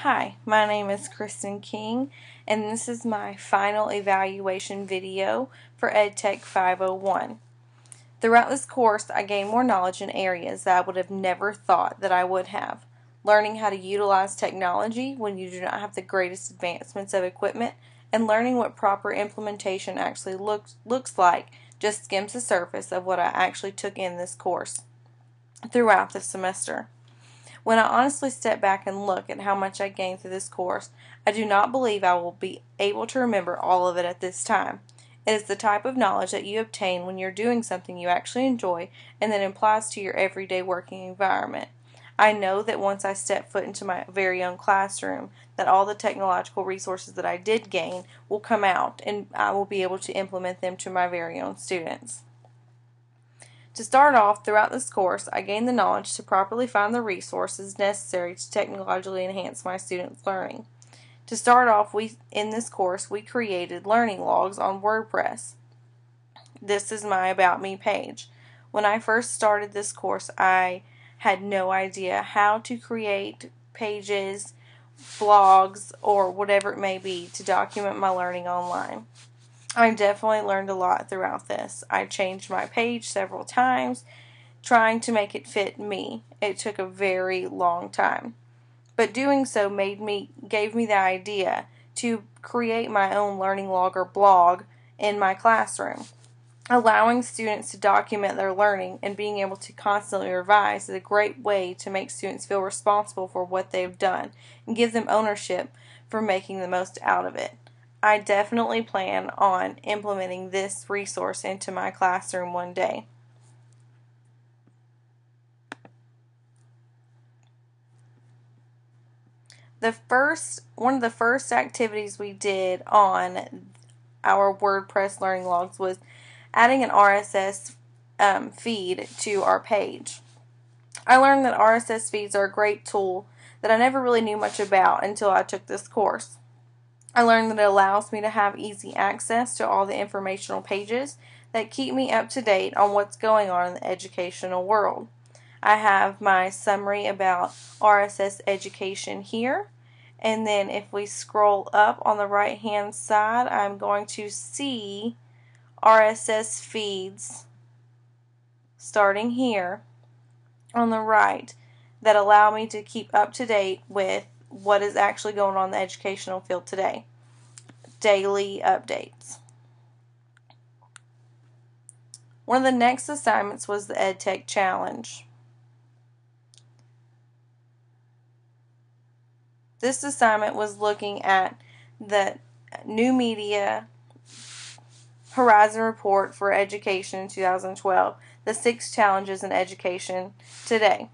Hi, my name is Kristen King, and this is my final evaluation video for EdTech 501. Throughout this course, I gained more knowledge in areas that I would have never thought that I would have. Learning how to utilize technology when you do not have the greatest advancements of equipment, and learning what proper implementation actually looks like just skims the surface of what I actually took in this course throughout the semester. When I honestly step back and look at how much I gained through this course, I do not believe I will be able to remember all of it at this time. It is the type of knowledge that you obtain when you're doing something you actually enjoy and that applies to your everyday working environment. I know that once I step foot into my very own classroom, that all the technological resources that I did gain will come out and I will be able to implement them to my very own students. To start off, throughout this course, I gained the knowledge to properly find the resources necessary to technologically enhance my students' learning. To start off, in this course, we created learning logs on WordPress. This is my About Me page. When I first started this course, I had no idea how to create pages, blogs, or whatever it may be to document my learning online. I definitely learned a lot throughout this. I changed my page several times, trying to make it fit me. It took a very long time. But doing so gave me the idea to create my own learning log or blog in my classroom. Allowing students to document their learning and being able to constantly revise is a great way to make students feel responsible for what they've done and give them ownership for making the most out of it. I definitely plan on implementing this resource into my classroom one day. One of the first activities we did on our WordPress learning logs was adding an RSS feed to our page. I learned that RSS feeds are a great tool that I never really knew much about until I took this course. I learned that it allows me to have easy access to all the informational pages that keep me up to date on what's going on in the educational world. I have my summary about RSS education here, and then if we scroll up on the right hand side, I'm going to see RSS feeds starting here on the right that allow me to keep up to date with what is actually going on in the educational field today. Daily updates. One of the next assignments was the EdTech Challenge. This assignment was looking at the New Media Horizon Report for Education in 2012, the 6 challenges in education today.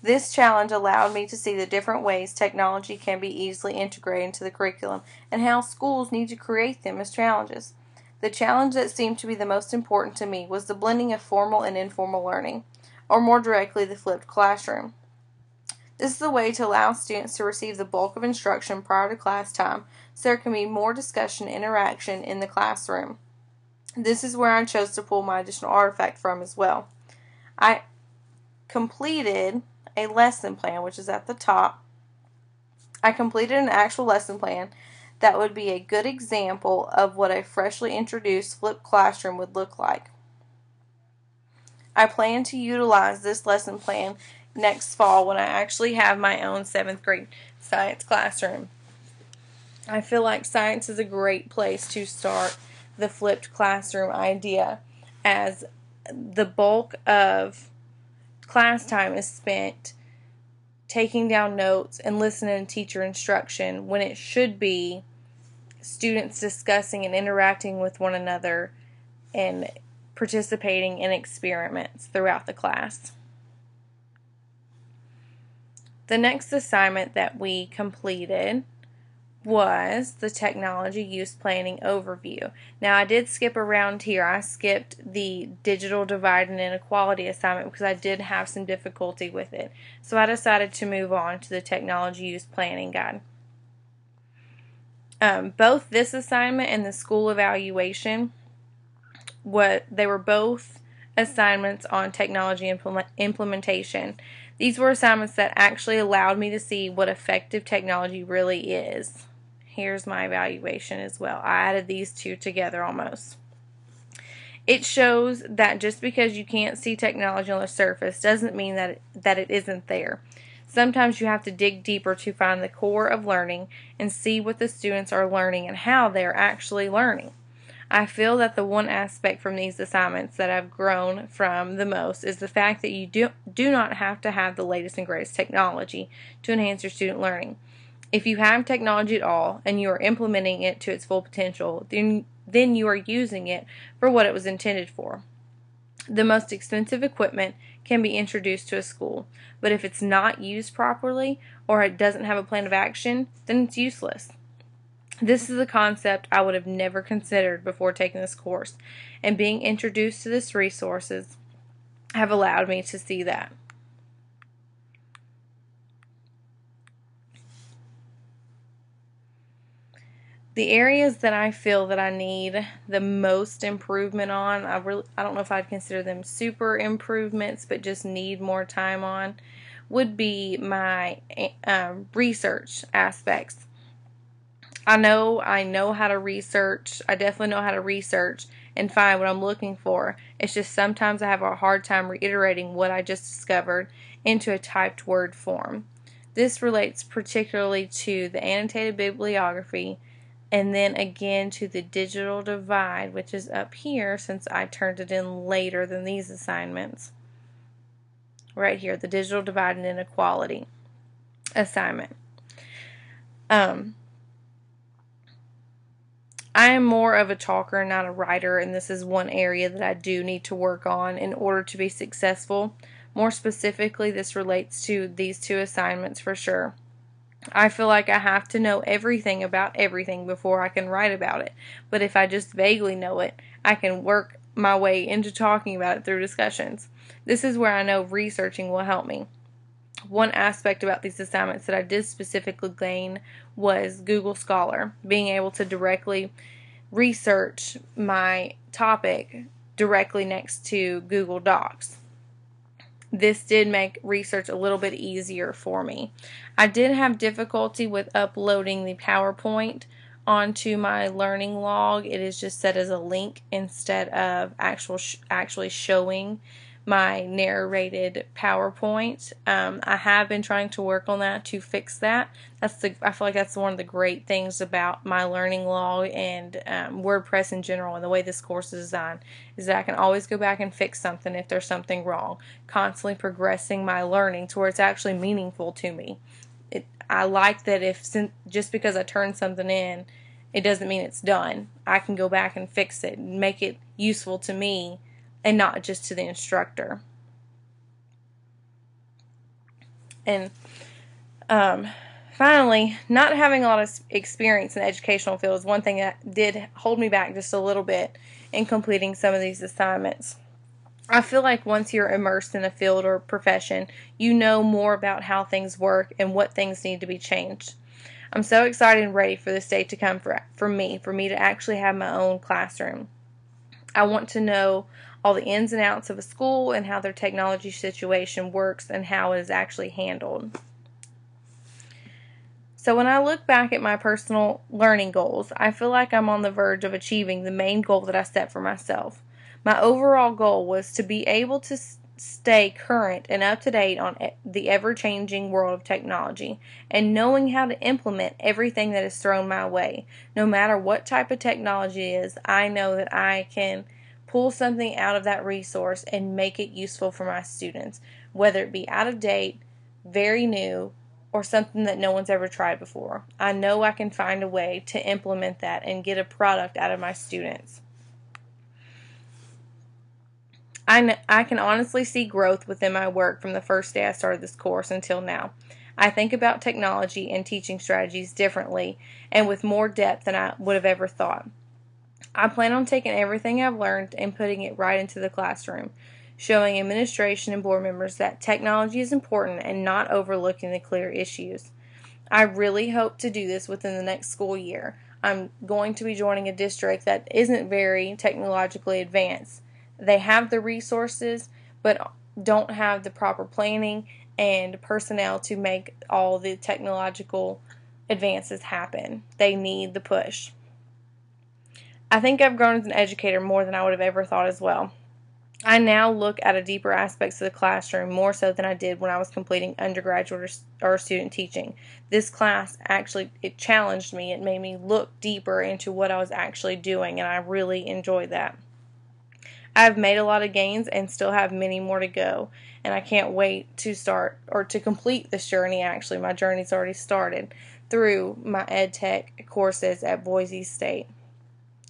This challenge allowed me to see the different ways technology can be easily integrated into the curriculum and how schools need to create them as challenges. The challenge that seemed to be the most important to me was the blending of formal and informal learning, or more directly, the flipped classroom. This is the way to allow students to receive the bulk of instruction prior to class time so there can be more discussion and interaction in the classroom. This is where I chose to pull my additional artifact from as well. I completed a lesson plan, which is at the top. I completed an actual lesson plan that would be a good example of what a freshly introduced flipped classroom would look like. I plan to utilize this lesson plan next fall when I actually have my own 7th grade science classroom. I feel like science is a great place to start the flipped classroom idea, as the bulk of class time is spent taking down notes and listening to teacher instruction when it should be students discussing and interacting with one another and participating in experiments throughout the class. The next assignment that we completed was the Technology Use Planning Overview. Now, I did skip around here. I skipped the Digital Divide and Inequality assignment because I did have some difficulty with it. So I decided to move on to the Technology Use Planning Guide. Both this assignment and the school evaluation, they were both assignments on technology implementation. These were assignments that actually allowed me to see what effective technology really is. Here's my evaluation as well. I added these two together almost. It shows that just because you can't see technology on the surface doesn't mean that it isn't there. Sometimes you have to dig deeper to find the core of learning and see what the students are learning and how they're actually learning. I feel that the one aspect from these assignments that I've grown from the most is the fact that you do not have to have the latest and greatest technology to enhance your student learning. If you have technology at all and you are implementing it to its full potential, then you are using it for what it was intended for. The most expensive equipment can be introduced to a school, but if it's not used properly or it doesn't have a plan of action, then it's useless. This is a concept I would have never considered before taking this course, and being introduced to these resources have allowed me to see that. The areas that I feel that I need the most improvement on, I don't know if I'd consider them super improvements, but just need more time on, would be my research aspects. I know how to research. I definitely know how to research and find what I'm looking for. It's just sometimes I have a hard time reiterating what I just discovered into a typed word form. This relates particularly to the annotated bibliography, and then again to the digital divide, which is up here since I turned it in later than these assignments. Right here, the digital divide and inequality assignment. I am more of a talker, not a writer, and this is one area that I do need to work on in order to be successful. More specifically, this relates to these two assignments for sure. I feel like I have to know everything about everything before I can write about it, but if I just vaguely know it, I can work my way into talking about it through discussions. This is where I know researching will help me. One aspect about these assignments that I did specifically gain was Google Scholar, being able to directly research my topic directly next to Google Docs. This did make research a little bit easier for me. I did have difficulty with uploading the PowerPoint onto my learning log. It is just set as a link instead of actually showing my narrated PowerPoint. I have been trying to work on that to fix that. I feel like that's one of the great things about my learning log and WordPress in general and the way this course is designed is that I can always go back and fix something if there's something wrong. Constantly progressing my learning to where it's actually meaningful to me. I like that just because I turn something in, it doesn't mean it's done. I can go back and fix it and make it useful to me and not just to the instructor. And finally, not having a lot of experience in the educational field is one thing that did hold me back just a little bit in completing some of these assignments. I feel like once you're immersed in a field or profession, you know more about how things work and what things need to be changed. I'm so excited and ready for this day to come for me to actually have my own classroom. I want to know all the ins and outs of a school and how their technology situation works and how it is actually handled. So when I look back at my personal learning goals, I feel like I'm on the verge of achieving the main goal that I set for myself. My overall goal was to be able to stay current and up to date on the ever-changing world of technology and knowing how to implement everything that is thrown my way. No matter what type of technology it is, I know that I can pull something out of that resource and make it useful for my students, whether it be out of date, very new, or something that no one's ever tried before. I know I can find a way to implement that and get a product out of my students. I can honestly see growth within my work from the first day I started this course until now. I think about technology and teaching strategies differently and with more depth than I would have ever thought. I plan on taking everything I've learned and putting it right into the classroom, showing administration and board members that technology is important and not overlooking the clear issues. I really hope to do this within the next school year. I'm going to be joining a district that isn't very technologically advanced. They have the resources, but don't have the proper planning and personnel to make all the technological advances happen. They need the push. I think I've grown as an educator more than I would have ever thought as well. I now look at a deeper aspects of the classroom more so than I did when I was completing undergraduate or student teaching. This class actually, it challenged me. It made me look deeper into what I was actually doing, and I really enjoyed that. I've made a lot of gains and still have many more to go, and I can't wait to start or to complete this journey. Actually, my journey's already started through my ed tech courses at Boise State.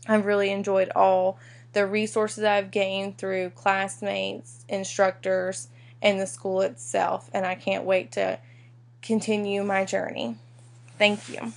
I've really enjoyed all the resources I've gained through classmates, instructors, and the school itself, and I can't wait to continue my journey. Thank you.